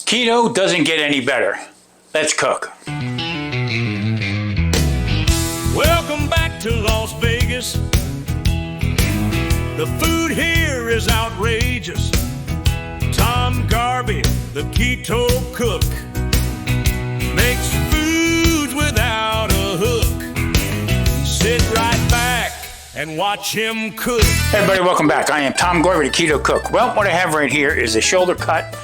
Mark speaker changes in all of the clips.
Speaker 1: Keto doesn't get any better. Let's cook.
Speaker 2: Welcome back to Las Vegas. The food here is outrageous. Tom Garvey, the keto cook, makes foods without a hook. Sit right back and watch him cook.
Speaker 1: Hey everybody, welcome back. I am Tom Garvey, the keto cook. Well, what I have right here is a shoulder cut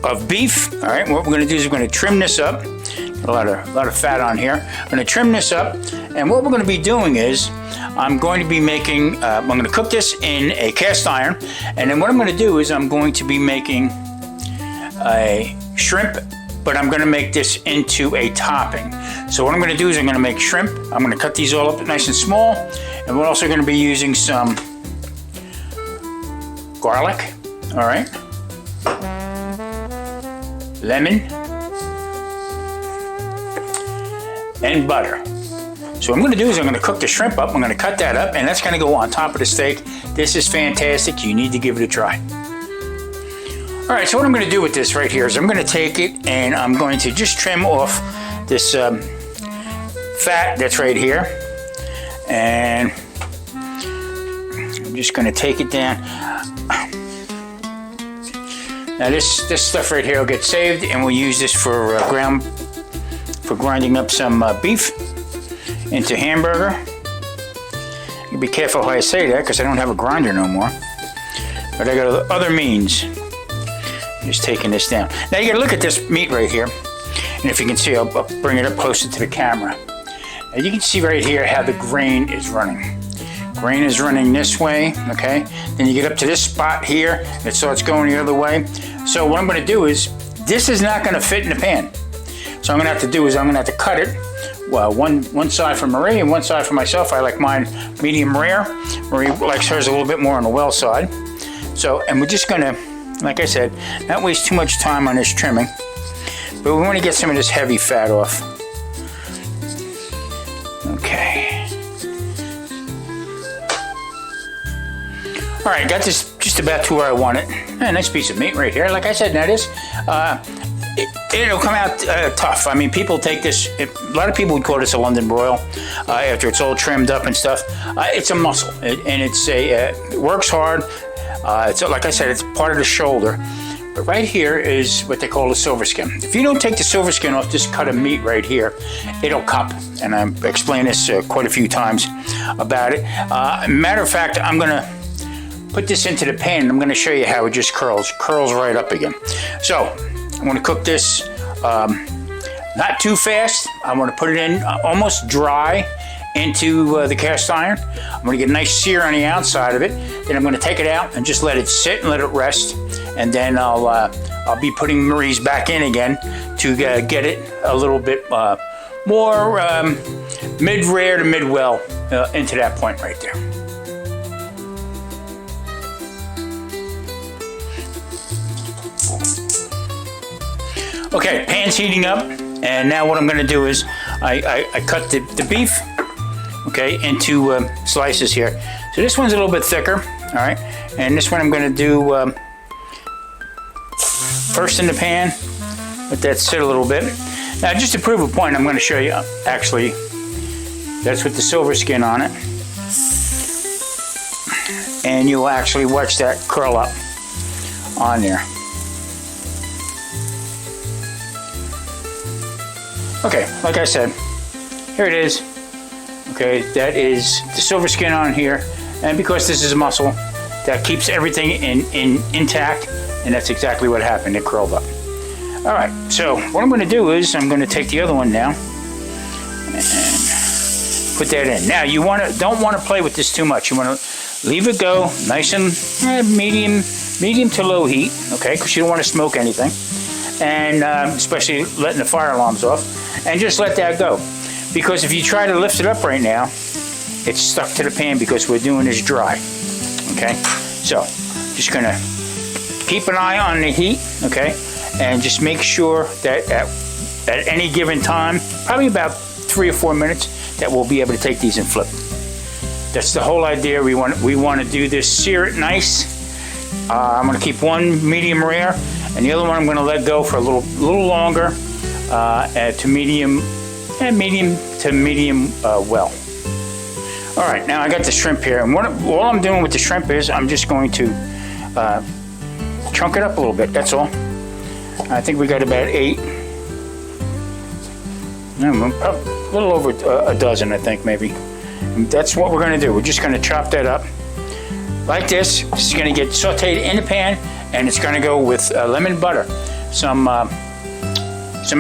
Speaker 1: of beef. All right, what we're going to do is we're going to trim this up. A lot of fat on here. I'm going to trim this up, and what we're going to be doing is I'm going to be making. I'm going to cook this in a cast iron, and then what I'm going to do is I'm going to be making a shrimp, but I'm going to make this into a topping. So what I'm going to do is I'm going to make shrimp. I'm going to cut these all up nice and small, and we're also going to be using some garlic. All right, lemon, and butter. So what I'm going to do is I'm going to cook the shrimp up. I'm going to cut that up, and that's going to go on top of the steak. This is fantastic. You need to give it a try. All right, so what I'm going to do with this right here is I'm going to take it and I'm going to just trim off this fat that's right here. And I'm just going to take it down. Now this stuff right here will get saved, and we'll use this for grinding up some beef into hamburger. You be careful how I say that because I don't have a grinder no more. But I got other means. Just taking this down. Now you got to look at this meat right here. And if you can see, I'll bring it up closer to the camera. Now you can see right here how the grain is running. Grain is running this way, okay? Then you get up to this spot here, and it starts going the other way. So what I'm going to do is, this is not going to fit in the pan. So I'm going to have to do is I'm going to have to cut it. Well, one side for Marie and one side for myself. I like mine medium rare. Marie likes hers a little bit more on the well side. So, and we're just going to, like I said, not waste too much time on this trimming. But we want to get some of this heavy fat off. Okay. All right, got this just about to where I want it. A nice piece of meat right here. Like I said, now this, it'll come out tough. I mean, people take this, a lot of people would call this a London broil after it's all trimmed up and stuff. It's a muscle, and it's it works hard. It's like I said, it's part of the shoulder. But right here is what they call the silver skin. If you don't take the silver skin off this cut of meat right here, it'll cup. And I've explained this quite a few times about it. Matter of fact, I'm gonna put this into the pan and I'm gonna show you how it just curls right up again. So I'm gonna cook this not too fast. I want to put it in almost dry into the cast iron. I'm going to get a nice sear on the outside of it. Then I'm going to take it out and just let it sit and let it rest. And then I'll be putting Marie's back in again to get it a little bit more mid-rare to mid-well into that point right there. Okay, pan's heating up, and now what I'm going to do is I cut the beef, okay, into slices here. So this one's a little bit thicker, all right, and this one I'm going to do first in the pan, let that sit a little bit. Now, just to prove a point, I'm going to show you, actually, that's with the silver skin on it, and you'll actually watch that curl up on there. Okay, like I said, here it is. Okay, that is the silver skin on here, and because this is a muscle, that keeps everything intact, and that's exactly what happened. It curled up. All right, so what I'm going to do is I'm going to take the other one now and put that in. Now you don't want to play with this too much. You want to leave it go nice and medium to low heat, okay, because you don't want to smoke anything, and especially letting the fire alarms off. And just let that go, because if you try to lift it up right now, it's stuck to the pan because we're doing this dry. Okay, so just gonna keep an eye on the heat, okay, and just make sure that at any given time, probably about 3 or 4 minutes, that we'll be able to take these and flip. That's the whole idea. We want to do this, sear it nice. I'm going to keep one medium rare, and the other one I'm going to let go for a little longer to medium to medium well. All right, now I got the shrimp here, and all I'm doing with the shrimp is I'm just going to chunk it up a little bit. That's all. I think we got about 8. A little over a dozen, I think, maybe. And that's what we're going to do. We're just going to chop that up like this. This is going to get sauteed in the pan, and it's going to go with lemon butter, some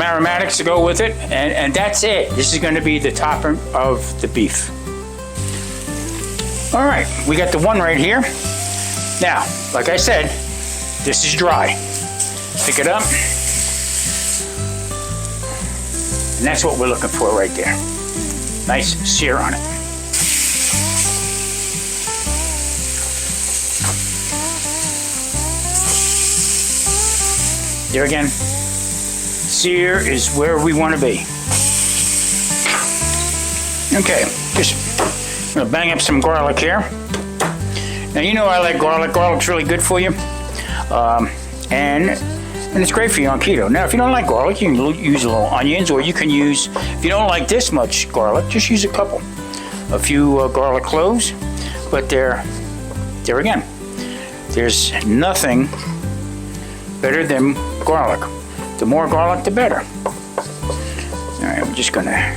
Speaker 1: aromatics to go with it, and that's it. This is going to be the topper of the beef. All right, we got the one right here. Now, like I said, this is dry. Pick it up. And that's what we're looking for right there. Nice sear on it. There again, sear is where we want to be. Okay, just gonna bang up some garlic here. Now you know I like garlic. Garlic's really good for you, and it's great for you on keto. Now, if you don't like garlic, you can use a little onions, or you can use, if you don't like this much garlic, just use a few garlic cloves. But there again, there's nothing better than garlic. The more garlic, the better. All right, I'm just gonna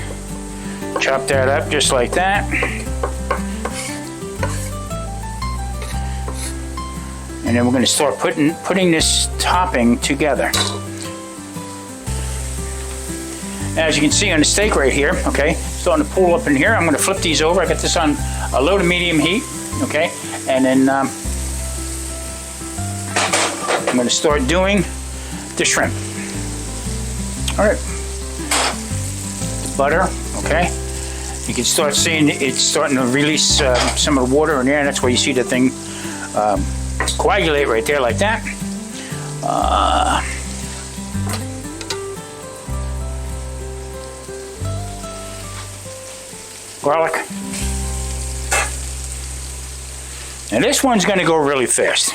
Speaker 1: chop that up just like that. And then we're going to start putting this topping together. As you can see on the steak right here, okay, starting to pull up in here. I'm going to flip these over. I got this on a low to medium heat, okay, and then I'm going to start doing the shrimp. All right, butter, okay. You can start seeing it's starting to release some of the water in there, and that's why you see the thing coagulate right there like that. Garlic. And this one's going to go really fast.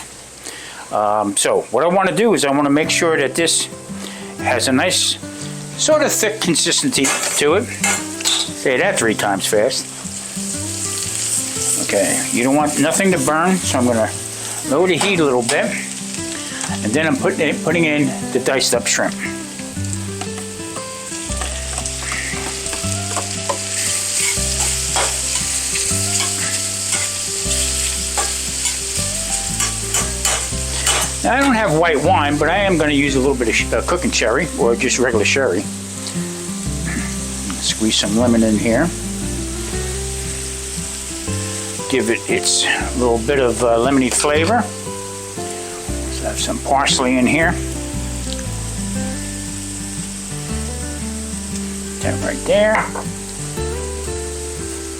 Speaker 1: So what I want to do is I want to make sure that this has a nice sort of thick consistency to it. Say that 3 times fast. Okay, you don't want nothing to burn, so I'm going to lower the heat a little bit, and then I'm putting in the diced up shrimp. Now, I don't have white wine, but I am going to use a little bit of cooking sherry, or just regular sherry. Squeeze some lemon in here. Give it its little bit of lemony flavor. Let's have some parsley in here. That right there.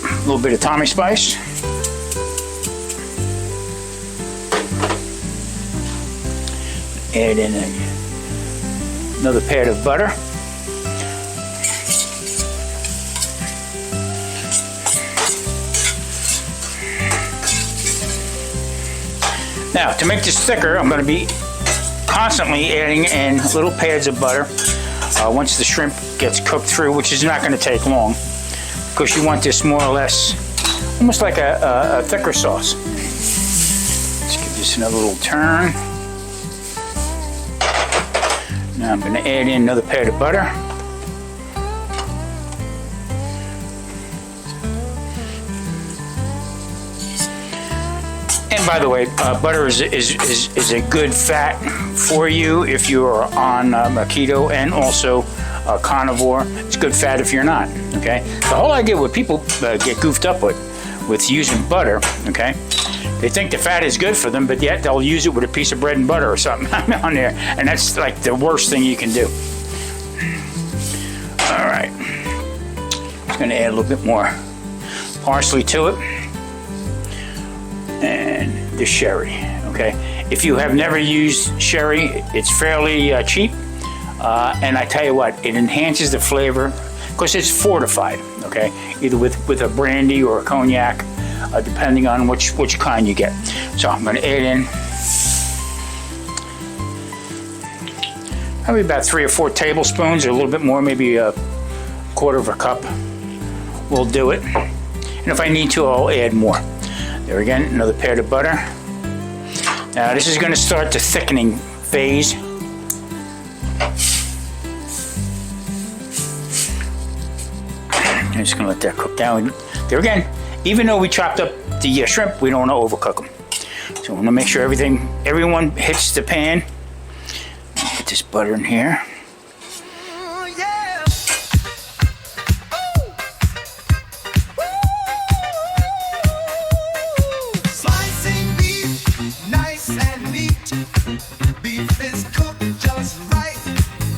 Speaker 1: A little bit of Tommy spice. Add in another pat of butter. Now, to make this thicker, I'm going to be constantly adding in little pads of butter once the shrimp gets cooked through, which is not going to take long, because you want this more or less almost like a thicker sauce. Let's give this another little turn. Now I'm going to add in another pat of butter. And by the way, butter is a good fat for you if you are on a keto and also a carnivore. It's good fat if you're not, okay? The whole idea what people get goofed up with using butter, okay? They think the fat is good for them, but yet they'll use it with a piece of bread and butter or something on there, and that's like the worst thing you can do. All right, just gonna add a little bit more parsley to it. And the sherry, okay? If you have never used sherry, it's fairly cheap. And I tell you what, it enhances the flavor because it's fortified, okay? Either with a brandy or a cognac, depending on which kind you get. So I'm gonna add in Probably about 3 or 4 tablespoons, or a little bit more, maybe a quarter of a cup will do it. And if I need to, I'll add more. There again, another pat of butter. Now this is going to start the thickening phase. I'm just going to let that cook down. There again, even though we chopped up the shrimp, we don't want to overcook them. So I want to make sure everyone hits the pan. Put this butter in here.
Speaker 3: Slicing beef, nice and neat. Beef is cooked just right.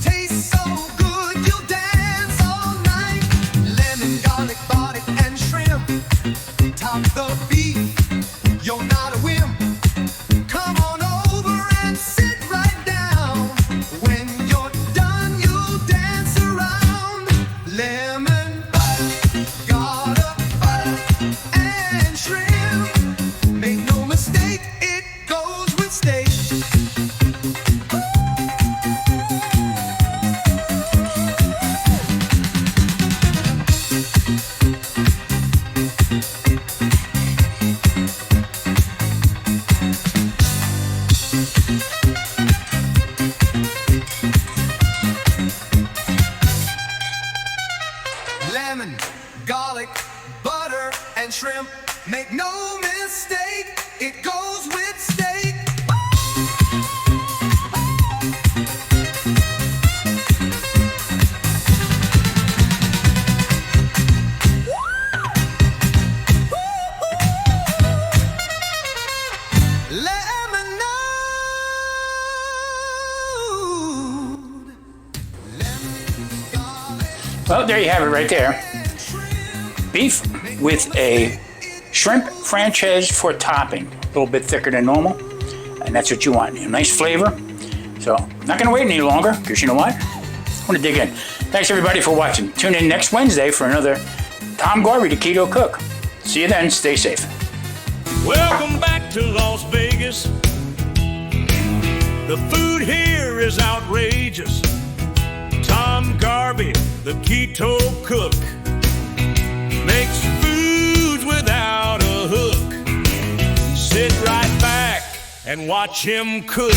Speaker 3: Tastes so good, you'll dance all night. Lemon, garlic, barley, and shrimp. Top the beef, you're not a wimp. Come on over and sit right down. When you're done, you'll dance around. Lemon, butter, garlic, butter, and shrimp. Make no mistake, it goes with steak. Lemon, garlic, butter, and shrimp. Make no mistake, it goes with steak. Lemonade. Lemon, garlic,
Speaker 1: Well, there you have it right there. Beef with a shrimp franchise for topping. A little bit thicker than normal. And that's what you want. A nice flavor. So, not going to wait any longer, because you know what? I want to dig in. Thanks everybody for watching. Tune in next Wednesday for another Tom Garvey, the Keto Cook. See you then. Stay safe.
Speaker 2: Welcome back to Las Vegas. The food here is outrageous. Tom Garvey, the Keto Cook, makes foods without a hook. Sit right back and watch him cook.